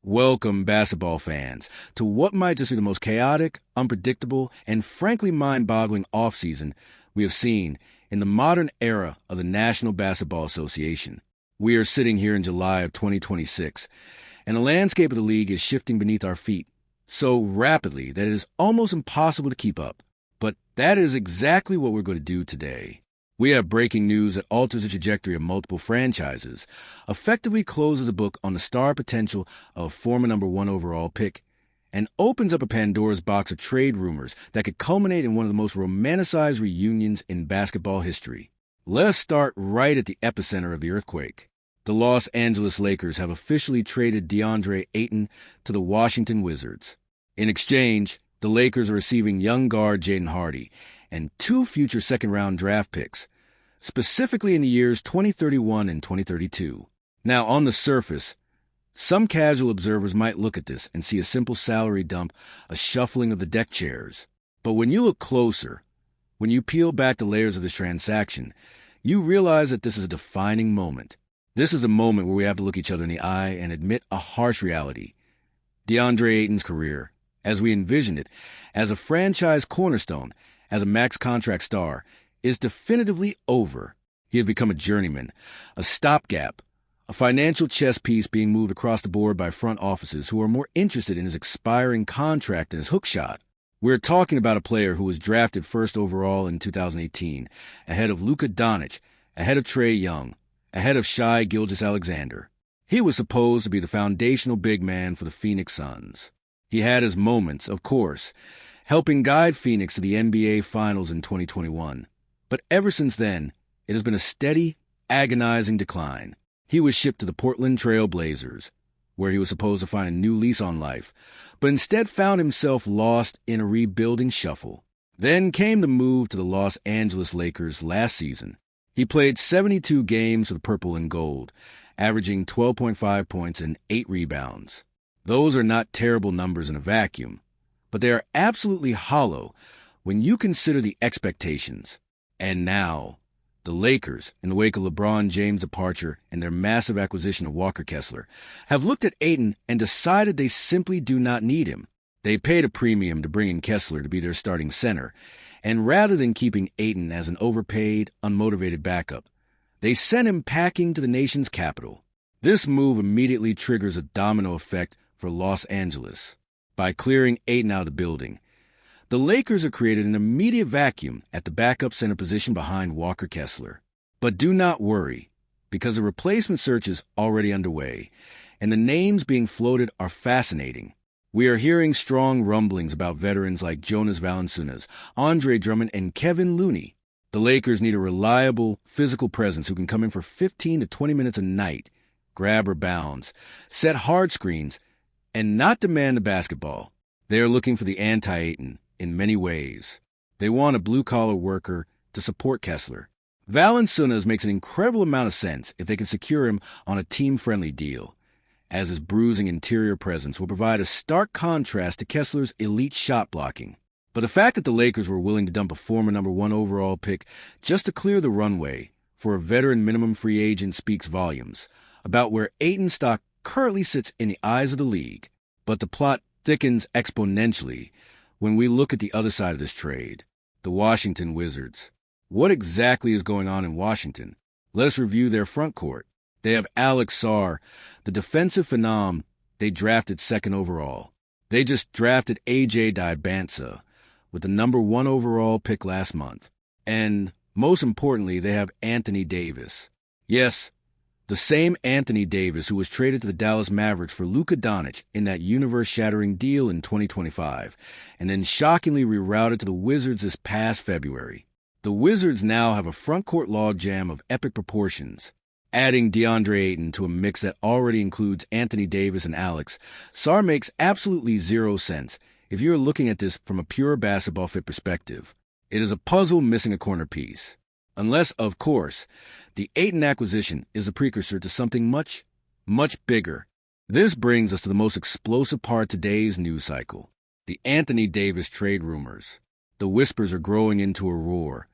Welcome, basketball fans, to what might just be the most chaotic, unpredictable, and frankly mind-boggling offseason we have seen in the modern era of the National Basketball Association. We are sitting here in July of 2026, and the landscape of the league is shifting beneath our feet so rapidly that it is almost impossible to keep up. But that is exactly what we're going to do today. We have breaking news that alters the trajectory of multiple franchises, effectively closes the book on the star potential of a former number one overall pick, and opens up a Pandora's box of trade rumors that could culminate in one of the most romanticized reunions in basketball history. Let's start right at the epicenter of the earthquake. The Los Angeles Lakers have officially traded Deandre Ayton to the Washington Wizards. In exchange, the Lakers are receiving young guard Jaden Hardy and 2 future second-round draft picks, specifically in the years 2031 and 2032. Now, on the surface, some casual observers might look at this and see a simple salary dump, a shuffling of the deck chairs. But when you look closer, when you peel back the layers of this transaction, you realize that this is a defining moment. This is the moment where we have to look each other in the eye and admit a harsh reality. Deandre Ayton's career, as we envisioned it, as a franchise cornerstone, as a max contract star, is definitively over. He has become a journeyman, a stopgap, a financial chess piece being moved across the board by front offices who are more interested in his expiring contract than his hookshot. We're talking about a player who was drafted first overall in 2018, ahead of Luka Doncic, ahead of Trae Young, ahead of Shai Gilgeous-Alexander. He was supposed to be the foundational big man for the Phoenix Suns. He had his moments, of course, helping guide Phoenix to the NBA Finals in 2021. But ever since then, it has been a steady, agonizing decline. He was shipped to the Portland Trail Blazers, where he was supposed to find a new lease on life, but instead found himself lost in a rebuilding shuffle. Then came the move to the Los Angeles Lakers last season. He played 72 games for the Purple and Gold, averaging 12.5 points and 8 rebounds. Those are not terrible numbers in a vacuum, but they are absolutely hollow when you consider the expectations. And now, the Lakers, in the wake of LeBron James' departure and their massive acquisition of Walker Kessler, have looked at Ayton and decided they simply do not need him. They paid a premium to bring in Kessler to be their starting center, and rather than keeping Ayton as an overpaid, unmotivated backup, they sent him packing to the nation's capital. This move immediately triggers a domino effect for Los Angeles. By clearing Ayton out of the building, the Lakers have created an immediate vacuum at the backup center position behind Walker Kessler. But do not worry, because a replacement search is already underway, and the names being floated are fascinating. We are hearing strong rumblings about veterans like Jonas Valanciunas, Andre Drummond, and Kevin Looney. The Lakers need a reliable, physical presence who can come in for 15 to 20 minutes a night, grab rebounds, set hard screens, and not demand the basketball. They are looking for the anti-Ayton in many ways. They want a blue-collar worker to support Kessler. Valanciunas makes an incredible amount of sense if they can secure him on a team-friendly deal, as his bruising interior presence will provide a stark contrast to Kessler's elite shot blocking. But the fact that the Lakers were willing to dump a former number one overall pick just to clear the runway for a veteran minimum free agent speaks volumes about where Ayton's stock currently sits in the eyes of the league. But the plot thickens exponentially when we look at the other side of this trade, the Washington Wizards. What exactly is going on in Washington? Let us review their front court. They have Alex Sarr, the defensive phenom they drafted second overall. They just drafted A.J. Dibansa with the number one overall pick last month. And most importantly, they have Anthony Davis. Yes, the same Anthony Davis who was traded to the Dallas Mavericks for Luka Doncic in that universe-shattering deal in 2025, and then shockingly rerouted to the Wizards this past February. The Wizards now have a front-court logjam of epic proportions. Adding Deandre Ayton to a mix that already includes Anthony Davis and Alex Sarr makes absolutely zero sense if you're looking at this from a pure basketball fit perspective. It is a puzzle missing a corner piece. Unless, of course, the Ayton acquisition is a precursor to something much, much bigger. This brings us to the most explosive part of today's news cycle, the Anthony Davis trade rumors. The whispers are growing into a roar,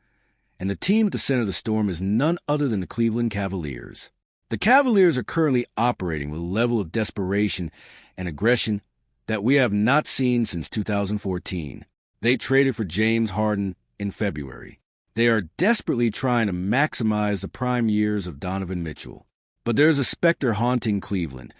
and the team at the center of the storm is none other than the Cleveland Cavaliers. The Cavaliers are currently operating with a level of desperation and aggression that we have not seen since 2014. They traded for James Harden in February. They are desperately trying to maximize the prime years of Donovan Mitchell. But there's a specter haunting Cleveland,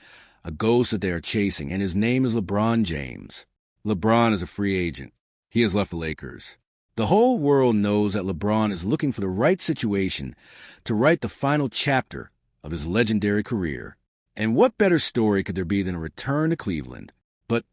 a ghost that they are chasing, and his name is LeBron James. LeBron is a free agent. He has left the Lakers. The whole world knows that LeBron is looking for the right situation to write the final chapter of his legendary career. And what better story could there be than a return to Cleveland? But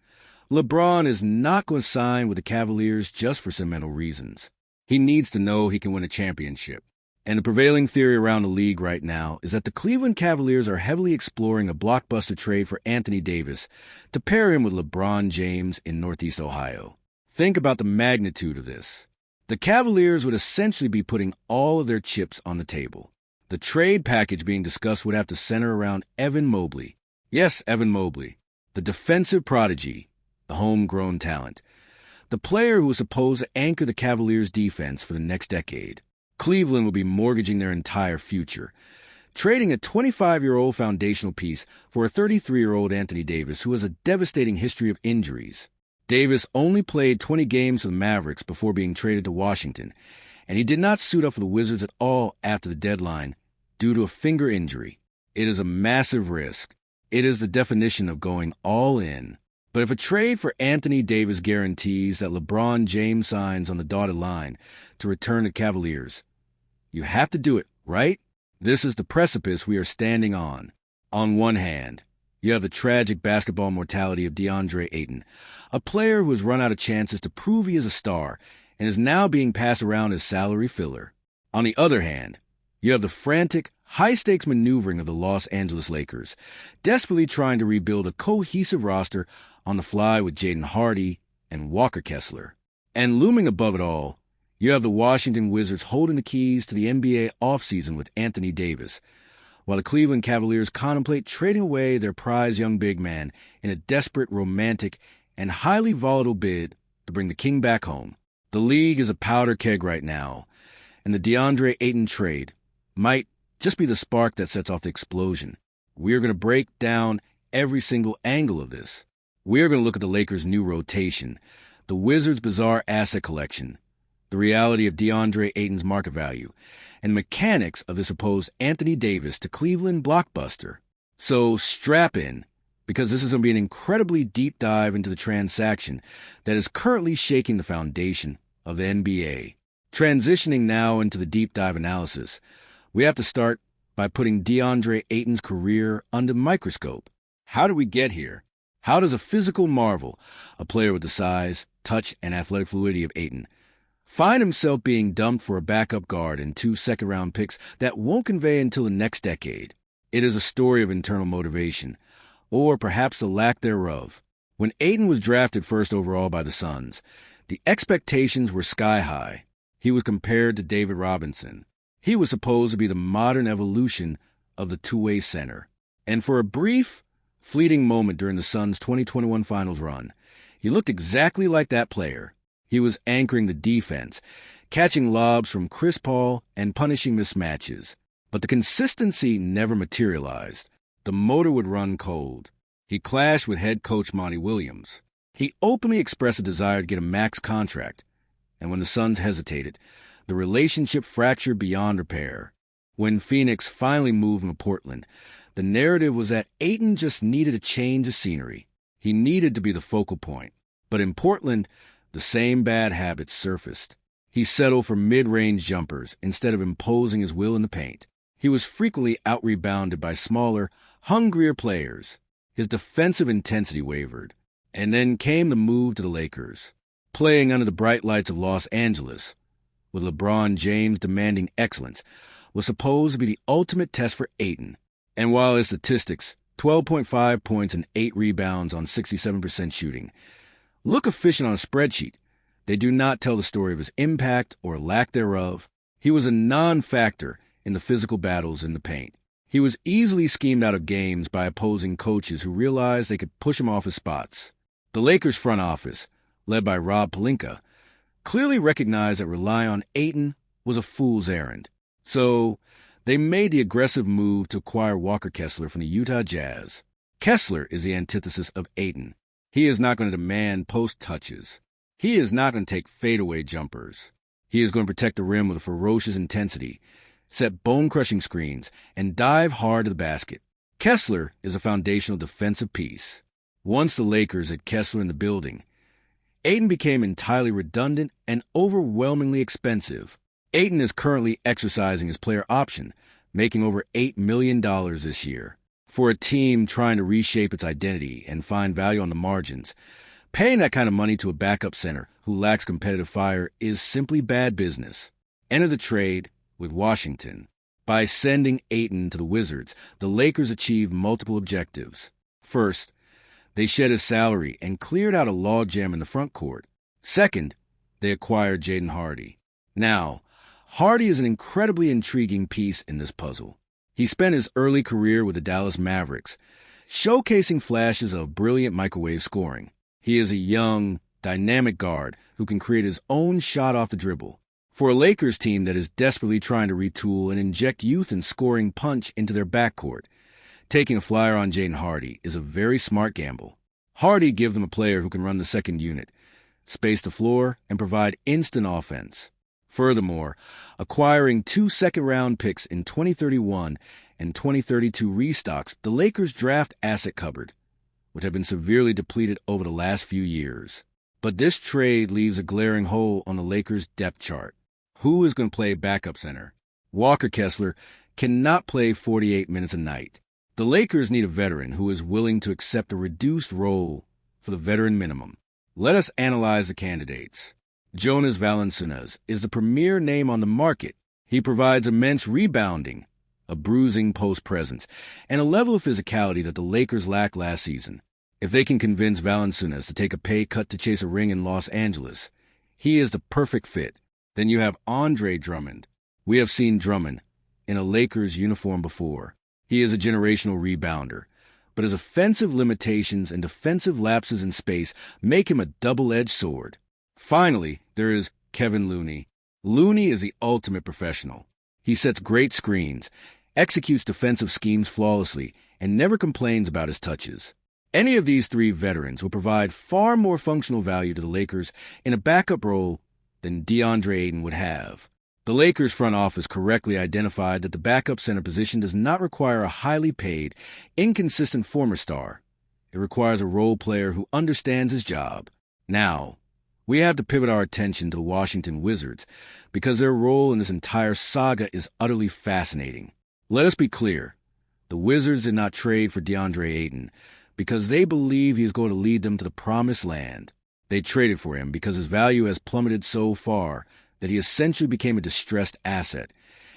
LeBron is not going to sign with the Cavaliers just for sentimental reasons. He needs to know he can win a championship. And the prevailing theory around the league right now is that the Cleveland Cavaliers are heavily exploring a blockbuster trade for Anthony Davis to pair him with LeBron James in Northeast Ohio. Think about the magnitude of this. The Cavaliers would essentially be putting all of their chips on the table. The trade package being discussed would have to center around Evan Mobley. Yes, Evan Mobley, the defensive prodigy, the homegrown talent, the player who was supposed to anchor the Cavaliers' defense for the next decade. Cleveland will be mortgaging their entire future, trading a 25-year-old foundational piece for a 33-year-old Anthony Davis who has a devastating history of injuries. Davis only played 20 games for the Mavericks before being traded to Washington, and he did not suit up for the Wizards at all after the deadline due to a finger injury. It is a massive risk. It is the definition of going all in. But if a trade for Anthony Davis guarantees that LeBron James signs on the dotted line to return to Cavaliers, you have to do it, right? This is the precipice we are standing on. On one hand, you have the tragic basketball mortality of Deandre Ayton, a player who has run out of chances to prove he is a star and is now being passed around as salary filler. On the other hand, you have the frantic, high-stakes maneuvering of the Los Angeles Lakers, desperately trying to rebuild a cohesive roster on the fly with Jaden Hardy and Walker Kessler. And looming above it all, you have the Washington Wizards holding the keys to the NBA offseason with Anthony Davis, while the Cleveland Cavaliers contemplate trading away their prized young big man in a desperate, romantic, and highly volatile bid to bring the king back home. The league is a powder keg right now, and the Deandre Ayton trade might just be the spark that sets off the explosion. We are going to break down every single angle of this. We are going to look at the Lakers' new rotation, the Wizards' bizarre asset collection, the reality of Deandre Ayton's market value, and the mechanics of the supposed Anthony Davis to Cleveland blockbuster. So strap in, because this is going to be an incredibly deep dive into the transaction that is currently shaking the foundation of the NBA. Transitioning now into the deep dive analysis, we have to start by putting Deandre Ayton's career under the microscope. How did we get here? How does a physical marvel, a player with the size, touch, and athletic fluidity of Ayton, find himself being dumped for a backup guard and 2 second-round picks that won't convey until the next decade? It is a story of internal motivation, or perhaps the lack thereof. When Ayton was drafted first overall by the Suns, the expectations were sky-high. He was compared to David Robinson. He was supposed to be the modern evolution of the two-way center. And for a brief, fleeting moment during the Suns' 2021 Finals run, he looked exactly like that player. He was anchoring the defense, catching lobs from Chris Paul and punishing mismatches. But the consistency never materialized. The motor would run cold. He clashed with head coach Monty Williams. He openly expressed a desire to get a max contract. And when the Suns hesitated, the relationship fractured beyond repair. When Phoenix finally moved him to Portland, the narrative was that Ayton just needed a change of scenery. He needed to be the focal point. But in Portland, the same bad habits surfaced. He settled for mid-range jumpers instead of imposing his will in the paint. He was frequently out-rebounded by smaller, hungrier players. His defensive intensity wavered. And then came the move to the Lakers. Playing under the bright lights of Los Angeles, with LeBron James demanding excellence, was supposed to be the ultimate test for Ayton. And while his statistics, 12.5 points and 8 rebounds on 67% shooting, look efficient on a spreadsheet, they do not tell the story of his impact or lack thereof. He was a non-factor in the physical battles in the paint. He was easily schemed out of games by opposing coaches who realized they could push him off his spots. The Lakers front office, led by Rob Pelinka, clearly recognized that relying on Ayton was a fool's errand. So They made the aggressive move to acquire Walker Kessler from the Utah Jazz. Kessler is the antithesis of Ayton. He is not going to demand post touches. He is not going to take fadeaway jumpers. He is going to protect the rim with a ferocious intensity, set bone-crushing screens, and dive hard to the basket. Kessler is a foundational defensive piece. Once the Lakers had Kessler in the building, Ayton became entirely redundant and overwhelmingly expensive. Ayton is currently exercising his player option, making over $8 million this year. For a team trying to reshape its identity and find value on the margins, paying that kind of money to a backup center who lacks competitive fire is simply bad business. Enter the trade with Washington. By sending Ayton to the Wizards, the Lakers achieved multiple objectives. First, they shed his salary and cleared out a logjam in the front court. Second, they acquired Jaden Hardy. Now, Hardy is an incredibly intriguing piece in this puzzle. He spent his early career with the Dallas Mavericks, showcasing flashes of brilliant microwave scoring. He is a young, dynamic guard who can create his own shot off the dribble. For a Lakers team that is desperately trying to retool and inject youth and scoring punch into their backcourt, taking a flyer on Jaden Hardy is a very smart gamble. Hardy gives them a player who can run the second unit, space the floor, and provide instant offense. Furthermore, acquiring 2 second-round picks in 2031 and 2032 restocks the Lakers' draft asset cupboard, which have been severely depleted over the last few years. But this trade leaves a glaring hole on the Lakers' depth chart. Who is going to play backup center? Walker Kessler cannot play 48 minutes a night. The Lakers need a veteran who is willing to accept a reduced role for the veteran minimum. Let us analyze the candidates. Jonas Valanciunas is the premier name on the market. He provides immense rebounding, a bruising post presence, and a level of physicality that the Lakers lacked last season. If they can convince Valanciunas to take a pay cut to chase a ring in Los Angeles, he is the perfect fit. Then you have Andre Drummond. We have seen Drummond in a Lakers uniform before. He is a generational rebounder, but his offensive limitations and defensive lapses in space make him a double-edged sword. Finally, there is Kevin Looney. Looney is the ultimate professional. He sets great screens, executes defensive schemes flawlessly, and never complains about his touches. Any of these three veterans will provide far more functional value to the Lakers in a backup role than Deandre Ayton would have. The Lakers front office correctly identified that the backup center position does not require a highly paid, inconsistent former star. It requires a role player who understands his job. Now, we have to pivot our attention to the Washington Wizards because their role in this entire saga is utterly fascinating. Let us be clear. The Wizards did not trade for Deandre Ayton because they believe he is going to lead them to the promised land. They traded for him because his value has plummeted so far that he essentially became a distressed asset,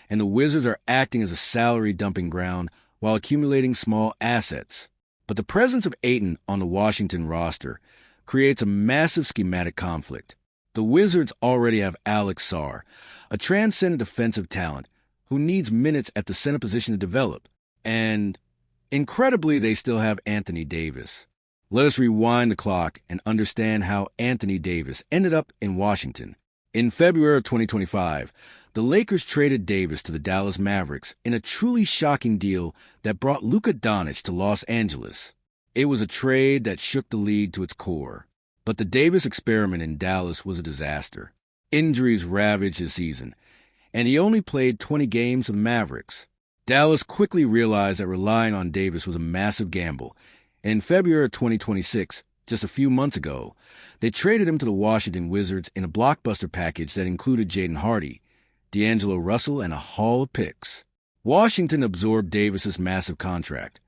and the Wizards are acting as a salary dumping ground while accumulating small assets. But the presence of Ayton on the Washington roster creates a massive schematic conflict. The Wizards already have Alex Sarr, a transcendent defensive talent who needs minutes at the center position to develop, and incredibly, they still have Anthony Davis. Let us rewind the clock and understand how Anthony Davis ended up in Washington. In February of 2025, the Lakers traded Davis to the Dallas Mavericks in a truly shocking deal that brought Luka Doncic to Los Angeles. It was a trade that shook the league to its core. But the Davis experiment in Dallas was a disaster. Injuries ravaged his season, and he only played 20 games for the Mavericks. Dallas quickly realized that relying on Davis was a massive gamble, and in February of 2026, just a few months ago, they traded him to the Washington Wizards in a blockbuster package that included Jaden Hardy, D'Angelo Russell, and a haul of picks. Washington absorbed Davis's massive contract,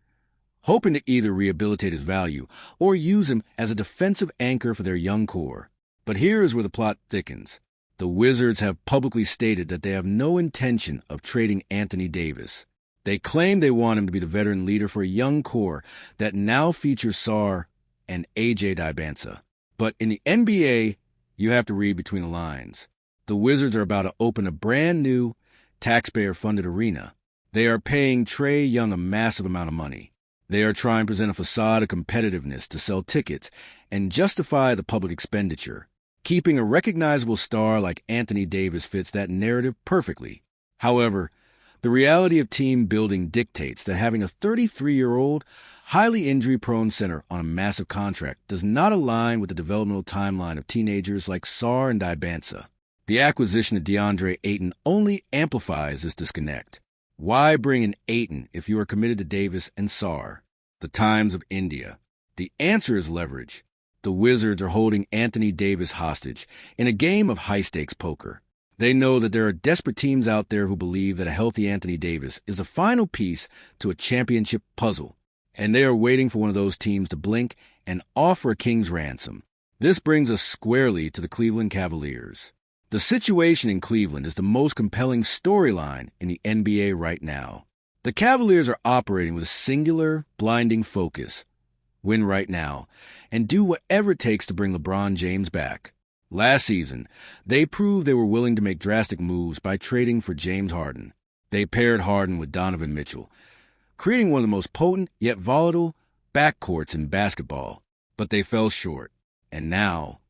hoping to either rehabilitate his value or use him as a defensive anchor for their young core. But here is where the plot thickens. The Wizards have publicly stated that they have no intention of trading Anthony Davis. They claim they want him to be the veteran leader for a young core that now features Sarr and A.J. Dibansa. But in the NBA, you have to read between the lines. The Wizards are about to open a brand new, taxpayer-funded arena. They are paying Trae Young a massive amount of money. They are trying to present a facade of competitiveness to sell tickets and justify the public expenditure. Keeping a recognizable star like Anthony Davis fits that narrative perfectly. However, The reality of team building dictates that having a 33-year-old, highly injury-prone center on a massive contract does not align with the developmental timeline of teenagers like Sarr and Dibansa. The acquisition of Deandre Ayton only amplifies this disconnect. Why bring in Ayton if you are committed to Davis and Sarr? The Times of India. The answer is leverage. The Wizards are holding Anthony Davis hostage in a game of high-stakes poker. They know that there are desperate teams out there who believe that a healthy Anthony Davis is the final piece to a championship puzzle, and they are waiting for one of those teams to blink and offer a king's ransom. This brings us squarely to the Cleveland Cavaliers. The situation in Cleveland is the most compelling storyline in the NBA right now. The Cavaliers are operating with a singular, blinding focus. Win right now, and do whatever it takes to bring LeBron James back. Last season, they proved they were willing to make drastic moves by trading for James Harden. They paired Harden with Donovan Mitchell, creating one of the most potent yet volatile backcourts in basketball. But they fell short. And now,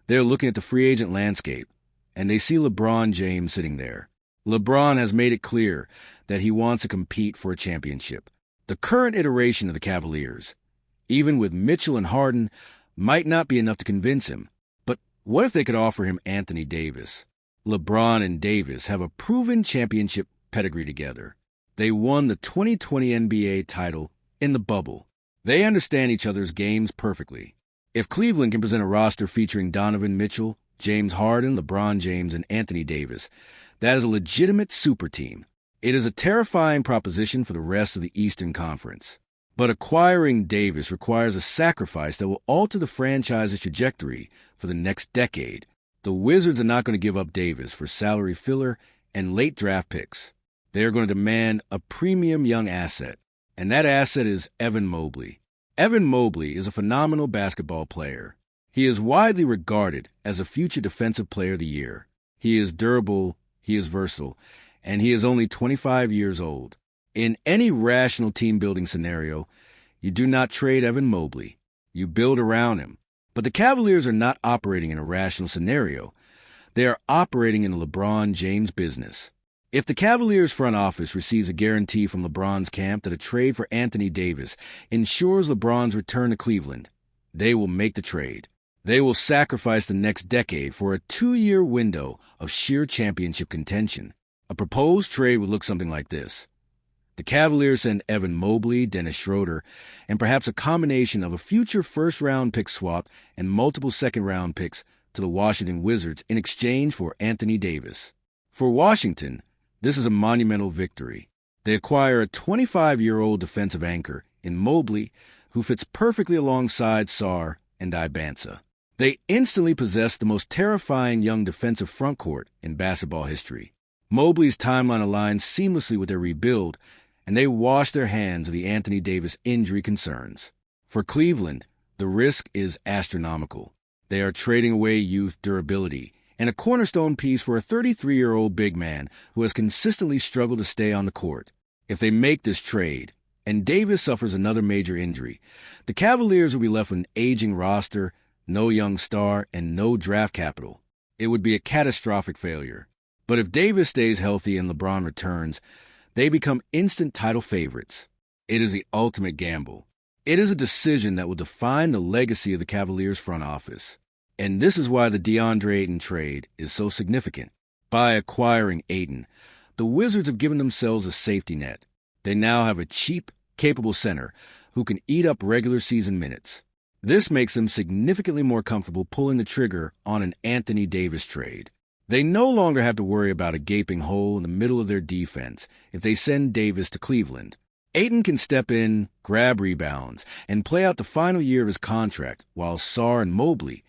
they're looking at the free agent landscape, and they see LeBron James sitting there. LeBron has made it clear that he wants to compete for a championship. The current iteration of the Cavaliers, even with Mitchell and Harden, might not be enough to convince him. But what if they could offer him Anthony Davis? LeBron and Davis have a proven championship pedigree together. They won the 2020 NBA title in the bubble. They understand each other's games perfectly. If Cleveland can present a roster featuring Donovan Mitchell, James Harden, LeBron James, and Anthony Davis, that is a legitimate super team. It is a terrifying proposition for the rest of the Eastern Conference. But acquiring Davis requires a sacrifice that will alter the franchise's trajectory for the next decade. The Wizards are not going to give up Davis for salary filler and late draft picks. They are going to demand a premium young asset, and that asset is Evan Mobley. Evan Mobley is a phenomenal basketball player. He is widely regarded as a future Defensive Player of the Year. He is durable, he is versatile, and he is only 25 years old. In any rational team-building scenario, you do not trade Evan Mobley. You build around him. But the Cavaliers are not operating in a rational scenario. They are operating in the LeBron James business. If the Cavaliers front office receives a guarantee from LeBron's camp that a trade for Anthony Davis ensures LeBron's return to Cleveland, they will make the trade. They will sacrifice the next decade for a 2-year window of sheer championship contention. A proposed trade would look something like this. The Cavaliers send Evan Mobley, Dennis Schroeder, and perhaps a combination of a future first-round pick swap and multiple second-round picks to the Washington Wizards in exchange for Anthony Davis. For Washington, this is a monumental victory. They acquire a 25-year-old defensive anchor in Mobley, who fits perfectly alongside Sarr and Dibansa. They instantly possess the most terrifying young defensive frontcourt in basketball history. Mobley's timeline aligns seamlessly with their rebuild, and they wash their hands of the Anthony Davis injury concerns. For Cleveland, the risk is astronomical. They are trading away youth durability and a cornerstone piece for a 33-year-old big man who has consistently struggled to stay on the court. If they make this trade, and Davis suffers another major injury, the Cavaliers will be left with an aging roster, no young star, and no draft capital. It would be a catastrophic failure. But if Davis stays healthy and LeBron returns, they become instant title favorites. It is the ultimate gamble. It is a decision that will define the legacy of the Cavaliers front office. And this is why the Deandre Ayton trade is so significant. By acquiring Ayton, the Wizards have given themselves a safety net. They now have a cheap, capable center who can eat up regular season minutes. This makes them significantly more comfortable pulling the trigger on an Anthony Davis trade. They no longer have to worry about a gaping hole in the middle of their defense if they send Davis to Cleveland. Ayton can step in, grab rebounds, and play out the final year of his contract, while Sarr and Mobley,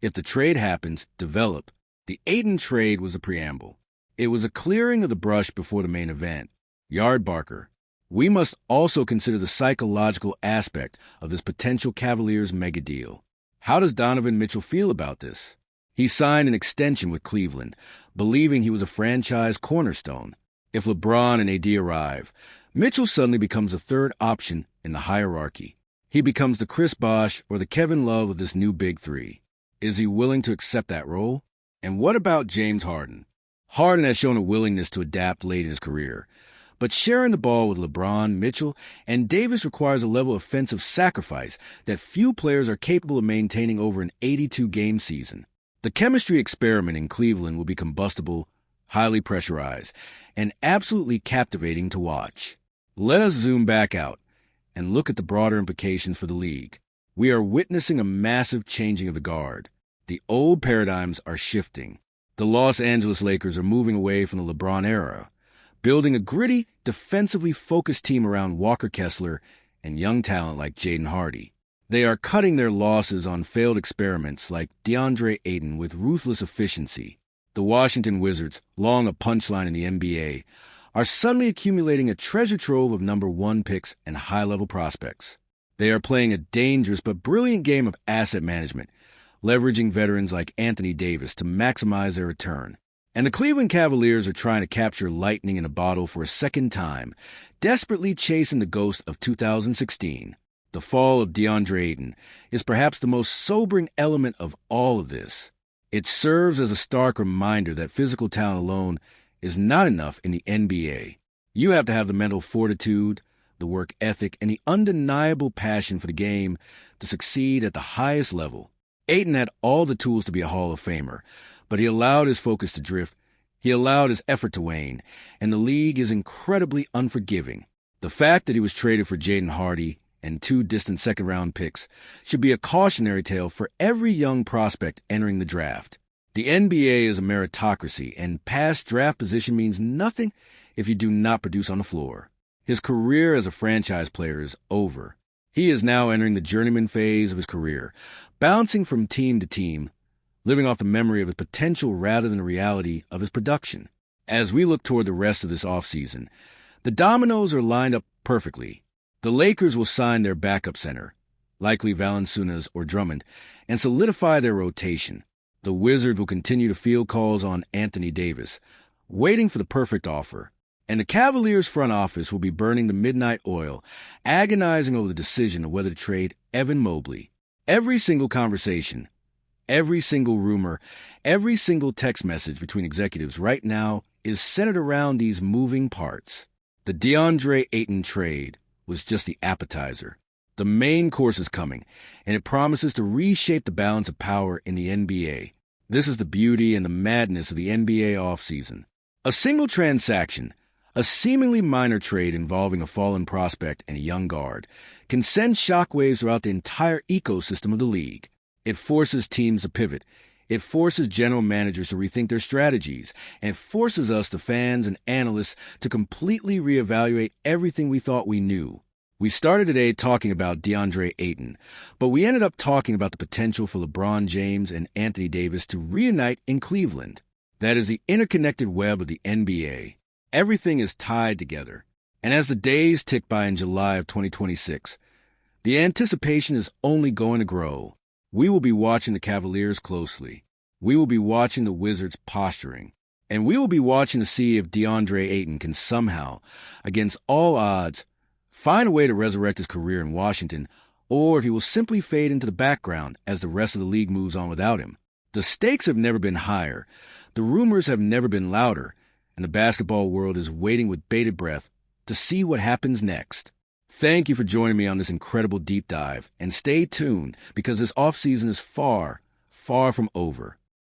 if the trade happens, develop. The Ayton trade was a preamble. It was a clearing of the brush before the main event. Yardbarker. We must also consider the psychological aspect of this potential Cavaliers mega deal. How does Donovan Mitchell feel about this? He signed an extension with Cleveland, believing he was a franchise cornerstone. If LeBron and AD arrive, Mitchell suddenly becomes a third option in the hierarchy. He becomes the Chris Bosh or the Kevin Love of this new Big Three. Is he willing to accept that role? And what about James Harden? Harden has shown a willingness to adapt late in his career, But sharing the ball with LeBron, Mitchell, and Davis requires a level of offensive sacrifice that few players are capable of maintaining over an 82-game season. The chemistry experiment in Cleveland will be combustible, highly pressurized, and absolutely captivating to watch. Let us zoom back out and look at the broader implications for the league. We are witnessing a massive changing of the guard. The old paradigms are shifting. The Los Angeles Lakers are moving away from the LeBron era, building a gritty, defensively focused team around Walker Kessler and young talent like Jaden Hardy. They are cutting their losses on failed experiments like Deandre Ayton with ruthless efficiency. The Washington Wizards, long a punchline in the NBA, are suddenly accumulating a treasure trove of number 1 picks and high-level prospects. They are playing a dangerous but brilliant game of asset management, leveraging veterans like Anthony Davis to maximize their return. And the Cleveland Cavaliers are trying to capture lightning in a bottle for a second time, desperately chasing the ghost of 2016. The fall of Deandre Ayton is perhaps the most sobering element of all of this. It serves as a stark reminder that physical talent alone is not enough in the NBA. You have to have the mental fortitude, the work ethic, and the undeniable passion for the game to succeed at the highest level. Ayton had all the tools to be a Hall of Famer, but he allowed his focus to drift, he allowed his effort to wane, and the league is incredibly unforgiving. The fact that he was traded for Jaden Hardy and 2 distant second-round picks should be a cautionary tale for every young prospect entering the draft. The NBA is a meritocracy, and past draft position means nothing if you do not produce on the floor. His career as a franchise player is over. He is now entering the journeyman phase of his career, bouncing from team to team, living off the memory of his potential rather than the reality of his production. As we look toward the rest of this offseason, the dominoes are lined up perfectly. The Lakers will sign their backup center, likely Valanciunas or Drummond, and solidify their rotation. The Wizards will continue to field calls on Anthony Davis, waiting for the perfect offer. And the Cavaliers front office will be burning the midnight oil, agonizing over the decision of whether to trade Evan Mobley. Every single conversation, every single rumor, every single text message between executives right now is centered around these moving parts. The Deandre Ayton trade was just the appetizer. The main course is coming, and it promises to reshape the balance of power in the NBA. This is the beauty and the madness of the NBA offseason. A single transaction, a seemingly minor trade involving a fallen prospect and a young guard, can send shockwaves throughout the entire ecosystem of the league. It forces teams to pivot. It forces general managers to rethink their strategies, and forces us, the fans and analysts, to completely reevaluate everything we thought we knew. We started today talking about Deandre Ayton, but we ended up talking about the potential for LeBron James and Anthony Davis to reunite in Cleveland. That is the interconnected web of the NBA. Everything is tied together. And as the days tick by in July of 2026, the anticipation is only going to grow. We will be watching the Cavaliers closely. We will be watching the Wizards posturing. And we will be watching to see if Deandre Ayton can somehow, against all odds, find a way to resurrect his career in Washington, or if he will simply fade into the background as the rest of the league moves on without him. The stakes have never been higher, the rumors have never been louder, and the basketball world is waiting with bated breath to see what happens next. Thank you for joining me on this incredible deep dive, and stay tuned because this offseason is far, far from over.